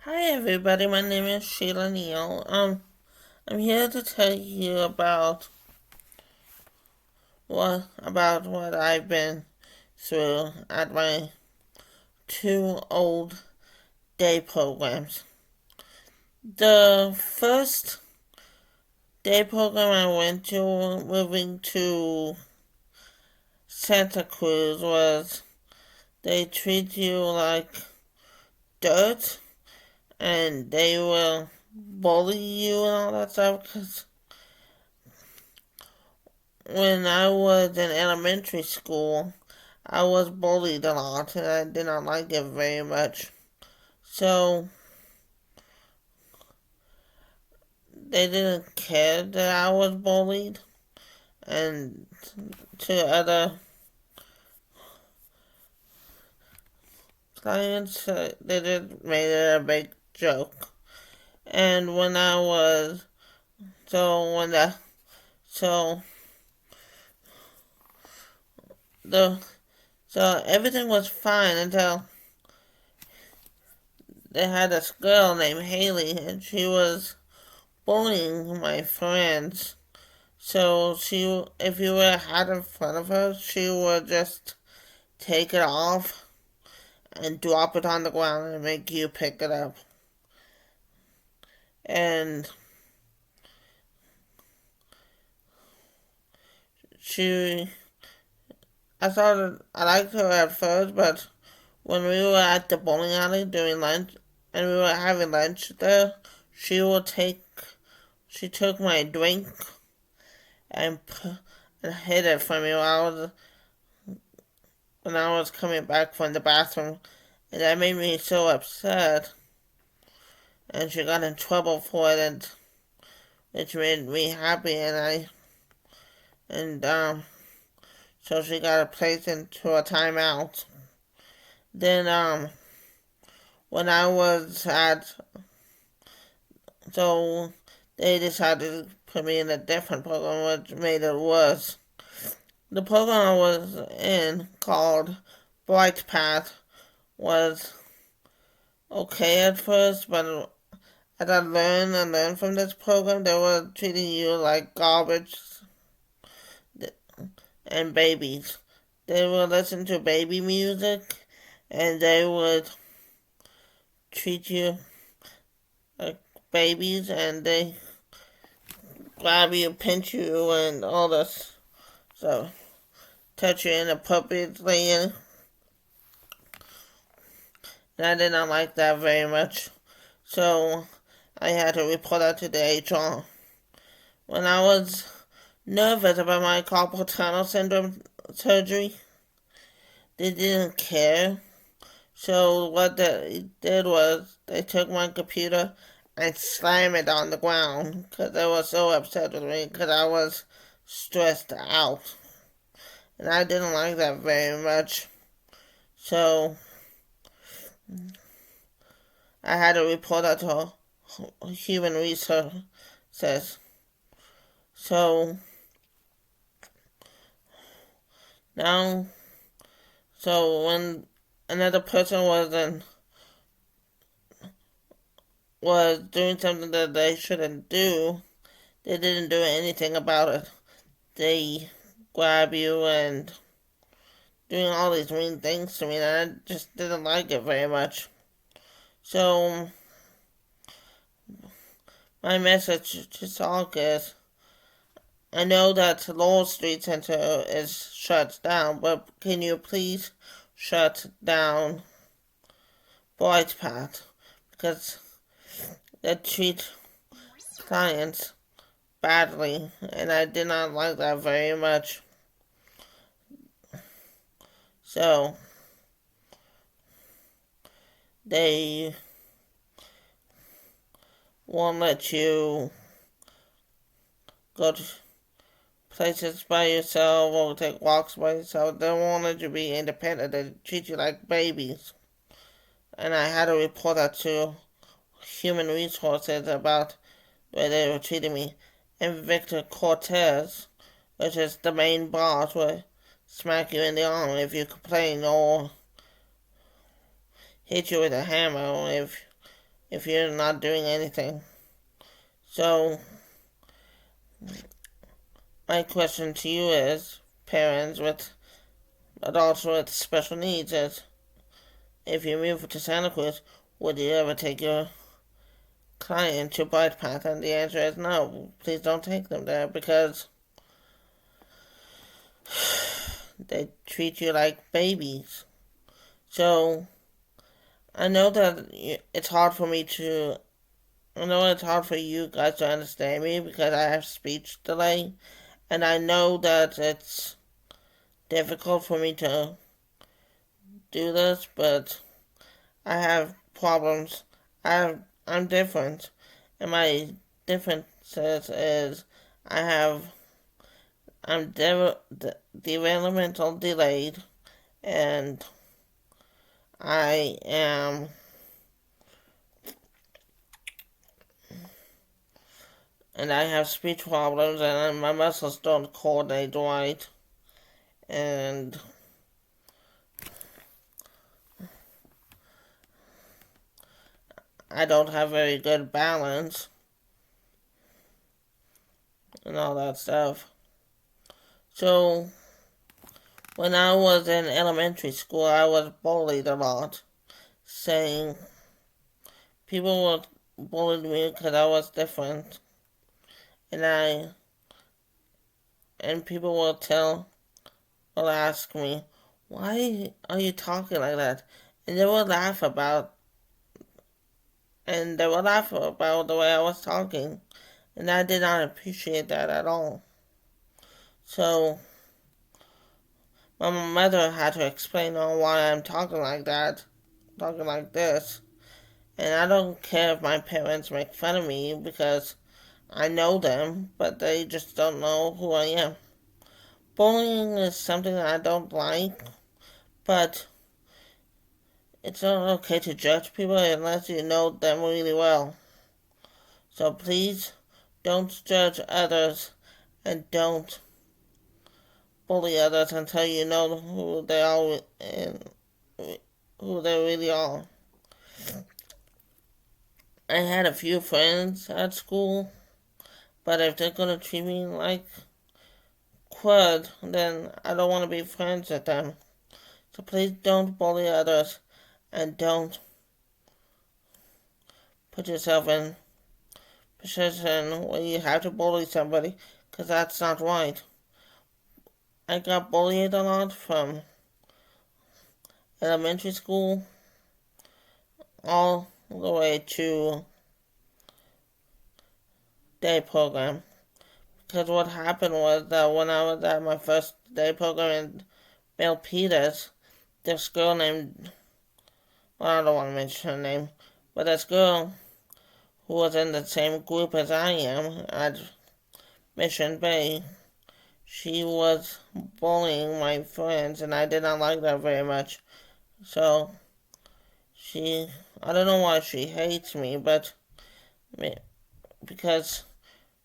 Hi everybody, my name is Sheila Neal. I'm here to tell you about what I've been through at my two old day programs. The first day program I went to, moving to Santa Cruz, was they treat you like dirt, and they will bully you and all that stuff. Because when I was in elementary school, I was bullied a lot and I did not like it very much. So they didn't care that I was bullied, and to other clients, they just made it a big joke. And when I was so when the so the so everything was fine until they had this girl named Haley, and she was bullying my friends. So if you were had in front of her, she would just take it off and drop it on the ground and make you pick it up. And she, I liked her at first, but when we were at the bowling alley during lunch and we were having lunch there, she would take, she took my drink and and hid it from me when I was coming back from the bathroom, and that made me so upset. And she got in trouble for it, and which made me happy, and so she got placed into a timeout. Then when I was at so they decided to put me in a different program, which made it worse. The program I was in, called Bright Path, was okay at first, but as I learned from this program, they were treating you like garbage and babies. They would listen to baby music, and they would treat you like babies, and they grab you, pinch you, and all this. So, touch you inappropriately, and I did not like that very much. So, I had to report that to the HR. When I was nervous about my carpal tunnel syndrome surgery, they didn't care. So what they did was they took my computer and slammed it on the ground because they were so upset with me because I was stressed out. And I didn't like that very much. So I had to report that to human resources. So now, so when another person was doing something that they shouldn't do, they didn't do anything about it. They grab you and doing all these mean things to me, and I just didn't like it very much. So my message to Salk is, I know that Lowell Street Center is shut down, but can you please shut down Bright Path? Because they treat clients badly, and I did not like that very much. So they won't let you go to places by yourself or take walks by yourself. They won't let you be independent. They treat you like babies. And I had to report that to human resources about where they were treating me. And Victor Cortez, which is the main boss, will smack you in the arm if you complain or hit you with a hammer if you're not doing anything. So, my question to you is, parents with adults with special needs, is if you move to Santa Cruz, would you ever take your client to Bright Path? And the answer is no. Please don't take them there because they treat you like babies. So I know that it's hard for me to. I know it's hard for you guys to understand me because I have speech delay, and I know that it's difficult for me to do this, but I have problems. I'm different, and my differences is I have I'm developmental delayed, and I am and I have speech problems, and my muscles don't coordinate right, and I don't have very good balance and all that stuff. So when I was in elementary school, I was bullied a lot, saying people would bully me because I was different, and people will ask me, "Why are you talking like that?" And they would laugh about the way I was talking, and I did not appreciate that at all. So my mother had to explain on why I'm talking like that, talking like this. And I don't care if my parents make fun of me because I know them, but they just don't know who I am. Bullying is something that I don't like, but it's not okay to judge people unless you know them really well. So please don't judge others and don't bully others until you know who they are and who they really are. I had a few friends at school, but if they're gonna treat me like crud, then I don't want to be friends with them. So please don't bully others and don't put yourself in a position where you have to bully somebody because that's not right. I got bullied a lot from elementary school all the way to day program. Because what happened was that when I was at my first day program in Milpitas, this girl named, well, I don't want to mention her name, but this girl who was in the same group as I am at Mission Bay, she was bullying my friends, and I did not like that very much. So I don't know why she hates me, but because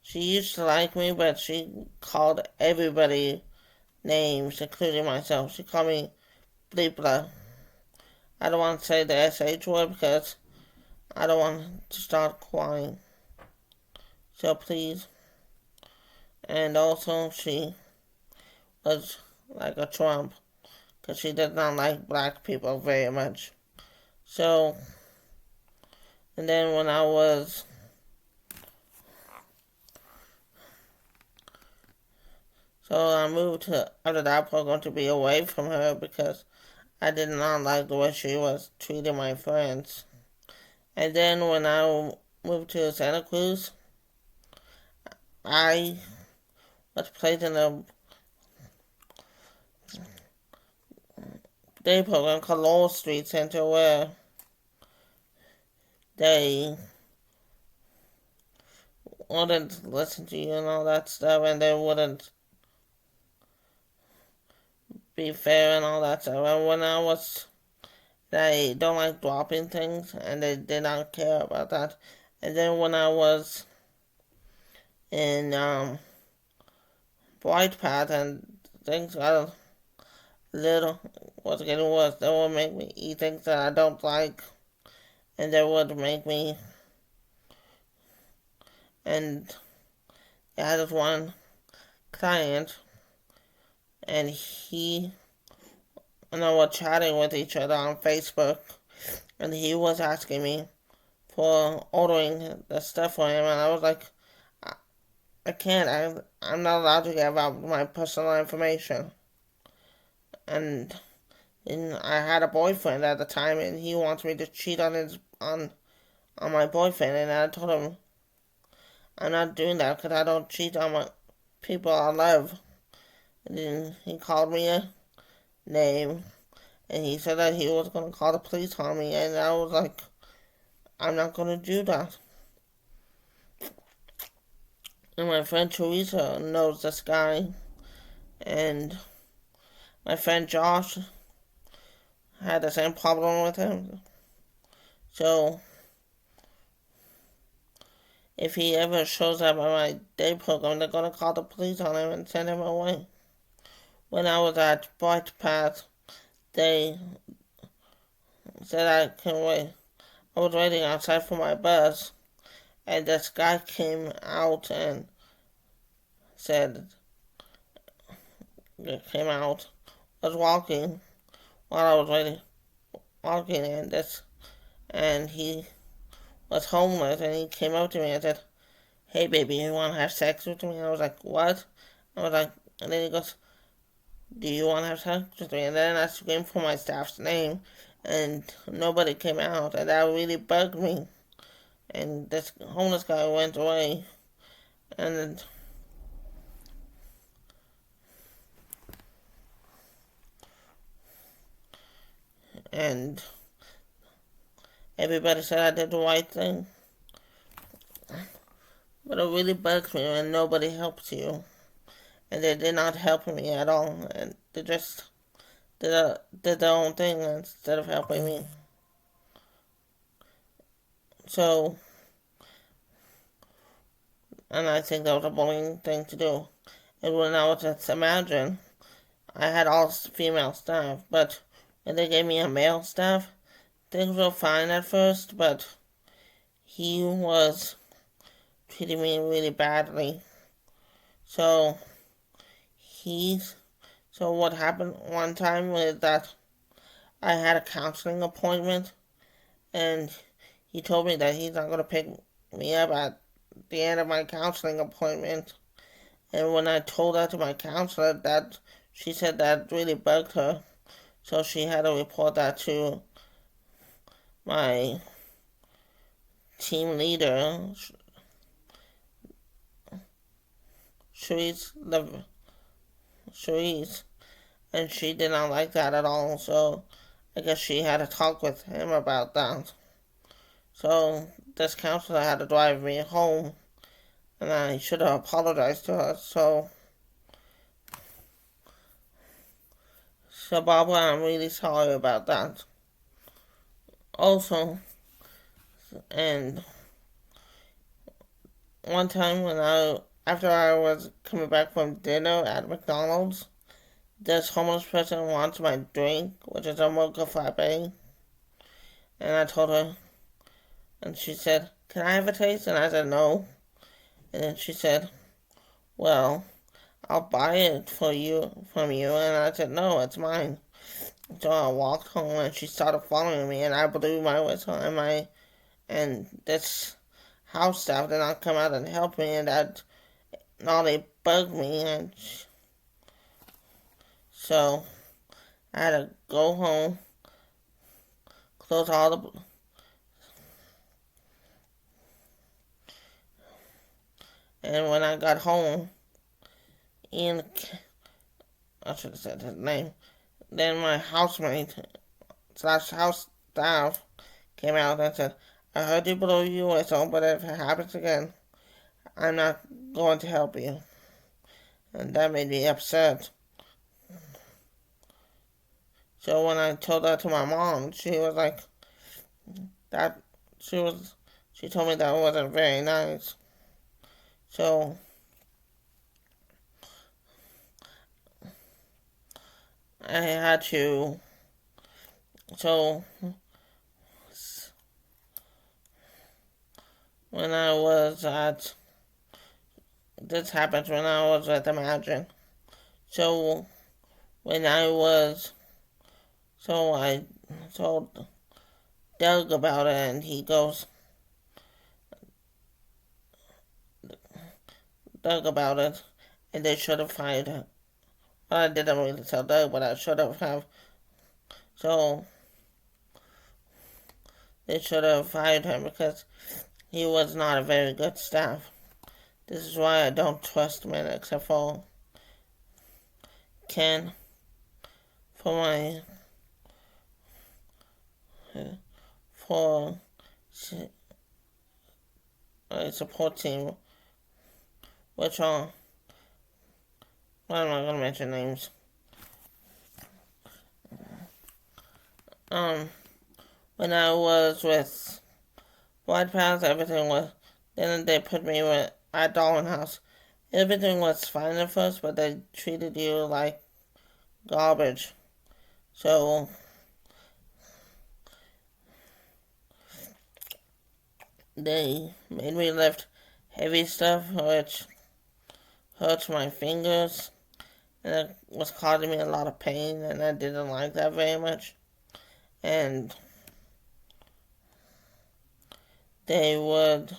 she used to like me, but she called everybody names, including myself. She called me Bleepla. I don't want to say the SH word because I don't want to start crying. So please. And also, she was like a Trump because she did not like black people very much. So, and then when I was So I moved to after that program to be away from her because I did not like the way she was treating my friends. And then when I moved to Santa Cruz, I was placed in a day program called Lowell Street Center where they wouldn't listen to you and all that stuff, and they wouldn't be fair and all that stuff. And they don't like dropping things, and they did not care about that. And then when I was in Bright Path and things got was getting worse, they would make me eat things that I don't like, and they would make me. And I had this one client, and he and I were chatting with each other on Facebook, and he was asking me for ordering the stuff for him, and I was like, I can't. I'm not allowed to give out my personal information. And I had a boyfriend at the time, and he wants me to cheat on my boyfriend, and I told him I'm not doing that because I don't cheat on my people I love. And then he called me a name, and he said that he was going to call the police on me, and I was like, I'm not going to do that. And my friend Teresa knows this guy, and my friend Josh had the same problem with him. So if he ever shows up at my day program, they're gonna call the police on him and send him away. When I was at Bright Path, they said I can wait. I was waiting outside for my bus, and this guy came out and said, was walking while I was walking, and he was homeless, and he came up to me and said, "Hey, baby, you want to have sex with me?" And I was like, "What?" I was like, and then he goes, "Do you want to have sex with me?" And then I screamed for my staff's name, and nobody came out, and that really bugged me. And this homeless guy went away, and and everybody said I did the right thing. But it really bugs me when nobody helps you, and they did not help me at all, and they just did their own thing instead of helping me. So, and I think that was a bullying thing to do. And when I was at Imagine, I had all female staff, but when they gave me a male staff, things were fine at first, but he was treating me really badly. So he's so what happened one time was that I had a counseling appointment, and he told me that he's not going to pick me up at the end of my counseling appointment. And when I told that to my counselor, that she said that really bugged her, so she had to report that to my team leader, Cherise, Cherise, and she did not like that at all. So I guess she had to talk with him about that. So this counselor had to drive me home, and I should have apologized to her. So Barbara, I'm really sorry about that. Also, and one time after I was coming back from dinner at McDonald's, this homeless person wants my drink, which is a mocha frappe, and I told her, and she said, "Can I have a taste?" And I said, "No." And then she said, "Well, I'll buy it from you." And I said, "No, it's mine." So I walked home, and she started following me, and I blew my whistle, and this house staff did not come out and help me, and that now they bugged me, and so I had to go home, close all the, and when I got home, Ian, I should have said his name. Then my housemate slash house staff came out and said, "I heard you blow your whistle, but if it happens again, I'm not going to help you." And that made me upset. So when I told that to my mom, she was like, that, she told me that wasn't very nice. So I had to, so when I was at this happened when I was at Imagine. So when I was so I told Doug about it, and he goes Doug about it, and they should have fired him. Well, I didn't really tell Doug, but I should have. So they should have fired him because he was not a very good staff. This is why I don't trust men except for Ken for my for my support team, which are well, I'm not gonna mention names. When I was with White Path, everything was. Then they put me at Darwin House. Everything was fine at first, but they treated you like garbage. So they made me lift heavy stuff, which hurts my fingers, and it was causing me a lot of pain, and I didn't like that very much. And they would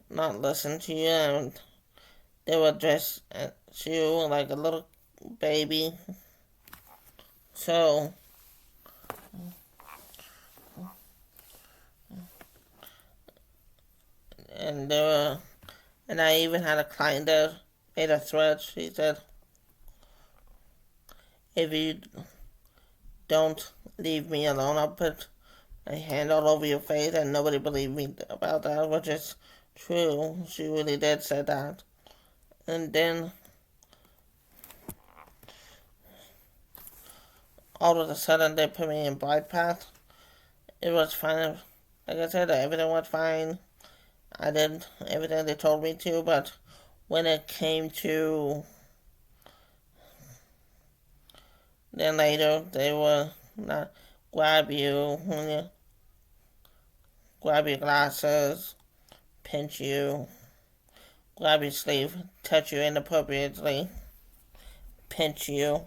not listen to you, and they would dress you like a little baby. So and there were, and I even had a client that made a threat. She said, "If you don't leave me alone, I'll put my hand all over your face," and nobody believed me about that, which is true. She really did say that. And then all of a sudden they put me in Bright Path. It was fine. Like I said, everything was fine. I did everything they told me to, but when it came to then later, they will not grab you when you grab your glasses, pinch you, grab your sleeve, touch you inappropriately, pinch you,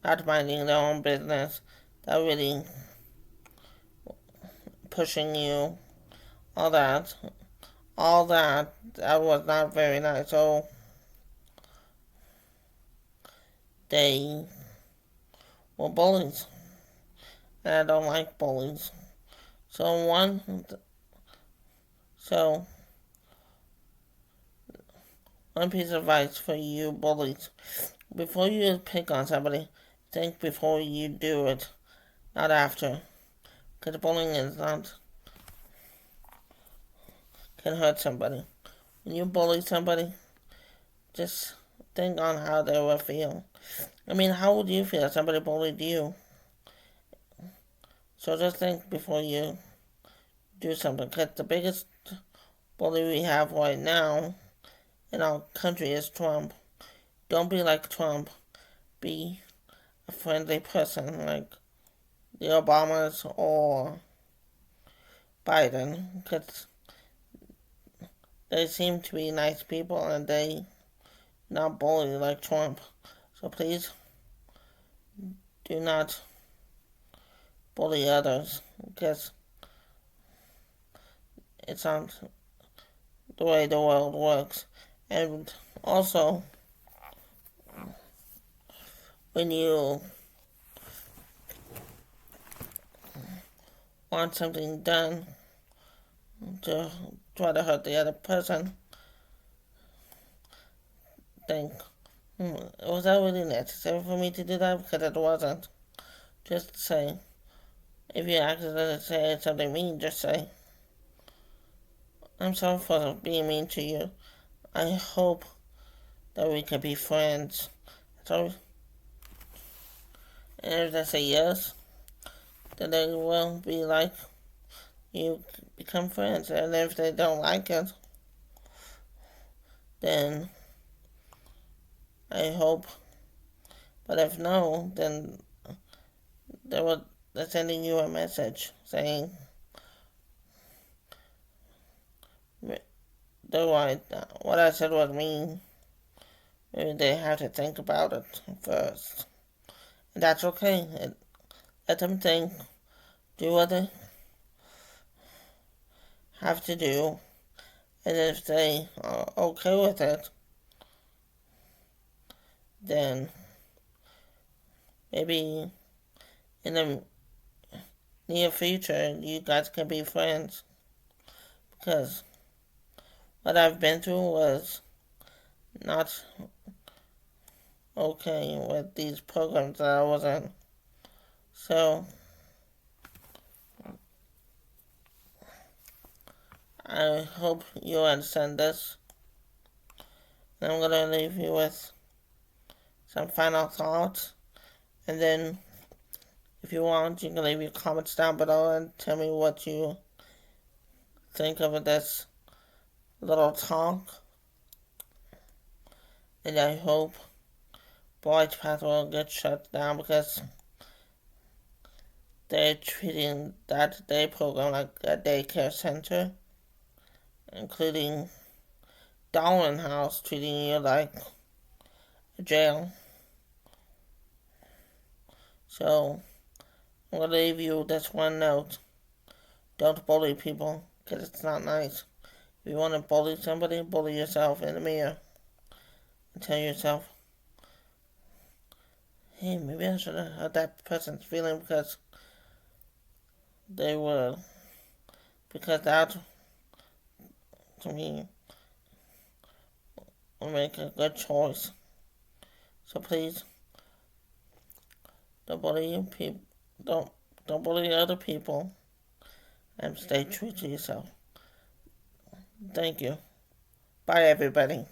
not minding their own business. They're really pushing you, all that. All that was not very nice. So they were bullies, and I don't like bullies. So so one piece of advice for you bullies: before you pick on somebody, think before you do it, not after, because bullying is not can hurt somebody. When you bully somebody, just think on how they will feel. I mean, how would you feel if somebody bullied you? So just think before you do something. Because the biggest bully we have right now in our country is Trump. Don't be like Trump. Be a friendly person like the Obamas or Biden. Because they seem to be nice people and they not bully like Trump. So please do not bully others because it's not the way the world works. And also, when you want something done to try to hurt the other person, think, was that really necessary for me to do that? Because it wasn't. Just say, if you accidentally say something mean, just say, "I'm sorry for being mean to you. I hope that we can be friends." So, and if they say yes, then they will be like, you become friends. And if they don't like it, then I hope. But if no, then they're sending you a message saying what I said was mean. Maybe they have to think about it first. And that's okay. Let them think, do what they have to do, and if they are okay with it, then maybe in the near future you guys can be friends. Because what I've been through was not okay with these programs that I was in. So I hope you understand this. And I'm gonna leave you with some final thoughts. And then if you want, you can leave your comments down below and tell me what you think of this little talk. And I hope Boyd's Path will get shut down because they're treating that day program like a daycare center, including Darwin House treating you like a jail. So I'm gonna leave you this one note. Don't bully people, because it's not nice. If you want to bully somebody, bully yourself in the mirror. And tell yourself, hey, maybe I should have hurt that person's feeling because that, to me, will make a good choice. So please, don't bully people. Don't bully other people, and stay true to yourself. Thank you. Bye, everybody.